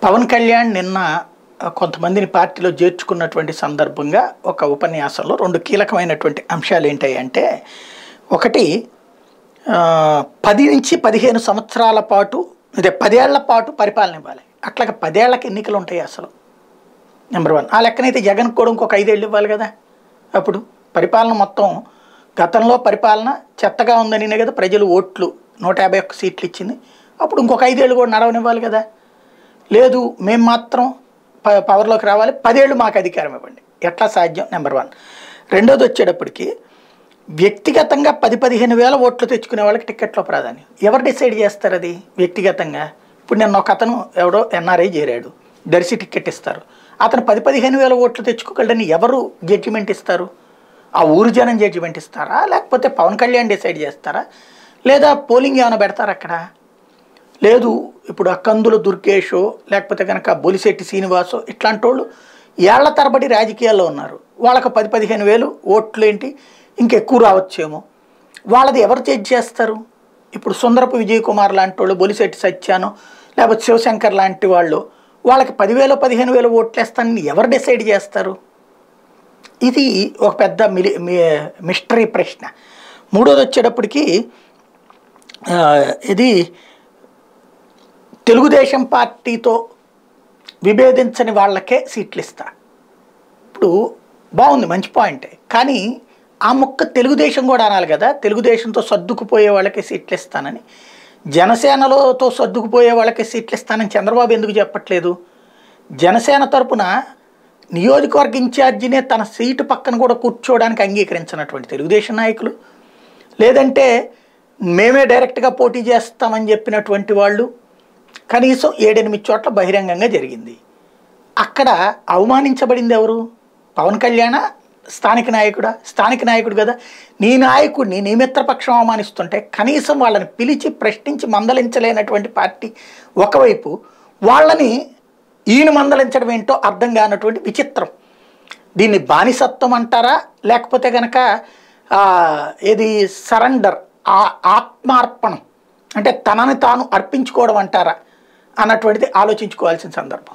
పవన్ కళ్యాణ్ నిన్న కొంతమందిని పార్టీలో చేర్చుకున్నటువంటి సందర్భంగా ఒక ఉపన్యాసంలో రెండు కీలకమైనటువంటి అంశాలు ఏంటంటే, ఒకటి 10 నుంచి 15 సంవత్సరాల పాటు, అదే 10 ఏళ్ల పాటు పరిపాలన ఇవ్వాలి. అట్లాగా 10 ఏళ్లకి ఎన్నికలు ఉంటాయి అసలు. నెంబర్ 1. ఆ లెక్కనైతే జగన్ కూడా ఇంకొక 5 ఏళ్ళు ఇవ్వాలి కదా. అప్పుడు పరిపాలన మొత్తం గతంలో పరిపాలన చెత్తగా ఉందనినే కదా ప్రజలు ఓట్లు 151 సీట్లు ఇచ్చింది. అప్పుడు ఇంకొక 5 ఏళ్ళు కూడా నడవనివ్వాలి కదా. లేదు మేము మాత్రం పవర్లోకి రావాలి, 10 ఏళ్ళు మాకు అధికారం ఇవ్వండి, ఎట్లా సాధ్యం? నెంబర్ 1. రెండోది వచ్చేటప్పటికి వ్యక్తిగతంగా 10-15 వేల ఓట్లు తెచ్చుకునే వాళ్ళకి టికెట్లో ప్రాధాన్యం. ఎవరు డిసైడ్ చేస్తారు అది వ్యక్తిగతంగా? ఇప్పుడు నేను ఒక అతను ఎవడో ఎన్ఆర్ఐ చేరాడు, దర్శి టికెట్ ఇస్తారు, అతను 10-15 వేల ఓట్లు తెచ్చుకోగలడని ఎవరు జడ్జిమెంట్ ఇస్తారు? ఆ ఊరు జనం జడ్జిమెంట్ ఇస్తారా, లేకపోతే పవన్ కళ్యాణ్ డిసైడ్ చేస్తారా, లేదా పోలింగ్ ఏమైనా పెడతారా అక్కడ? లేదు. ఇప్పుడు కందుల దుర్గేషో లేకపోతే కనుక బొలిశెట్టి శ్రీనివాసో ఇట్లాంటి వాళ్ళు ఏళ్ల తరబడి రాజకీయాల్లో ఉన్నారు, వాళ్ళకు 10-15 వేలు ఓట్లు ఏంటి ఇంకెక్కువ రావచ్చేమో, వాళ్ళది ఎవరు జడ్జ్ చేస్తారు? ఇప్పుడు సుందరపు విజయ్ కుమార్ లాంటి వాళ్ళు, బొలిశెట్టి సత్యానో లేకపోతే శివశంకర్ లాంటి వాళ్ళు, వాళ్ళకి 10,000-15,000 ఓట్లు వేస్తానని ఎవరు డిసైడ్ చేస్తారు? ఇది ఒక పెద్ద మిస్టరీ ప్రశ్న. మూడోది వచ్చేటప్పటికి ఇది తెలుగుదేశం పార్టీతో విభేదించని వాళ్ళకే సీట్లు ఇస్తా. ఇప్పుడు బాగుంది, మంచి పాయింటే, కానీ ఆ మొక్క తెలుగుదేశం కూడా అనాలి కదా. తెలుగుదేశంతో సర్దుకుపోయే వాళ్ళకి సీట్లు ఇస్తానని, జనసేనలోతో సర్దుకుపోయే వాళ్ళకి సీట్లు ఇస్తానని చంద్రబాబు ఎందుకు చెప్పట్లేదు? జనసేన తరపున నియోజకవర్గ ఇన్ఛార్జినే తన సీటు పక్కన కూడా కూర్చోవడానికి అంగీకరించినటువంటి తెలుగుదేశం నాయకులు, లేదంటే మేమే డైరెక్ట్గా పోటీ చేస్తామని చెప్పినటువంటి వాళ్ళు కనీసం 7-8 చోట్ల బహిరంగంగా జరిగింది. అక్కడ అవమానించబడింది ఎవరు? పవన్ కళ్యాణ, స్థానిక నాయకుడా? స్థానిక నాయకుడు కదా. నీ నాయకుడిని నీ మిత్రపక్షం అవమానిస్తుంటే కనీసం వాళ్ళని పిలిచి ప్రశ్నించి మందలించలేనటువంటి పార్టీ ఒకవైపు, వాళ్ళని ఈయన మందలించడం ఏంటో అర్థం కానటువంటి విచిత్రం. దీన్ని బానిసత్వం అంటారా, లేకపోతే కనుక ఏది సరెండర్, ఆత్మార్పణం అంటే తనని తాను అర్పించుకోవడం అంటారా అన్నటువంటిది ఆలోచించుకోవాల్సిన సందర్భం.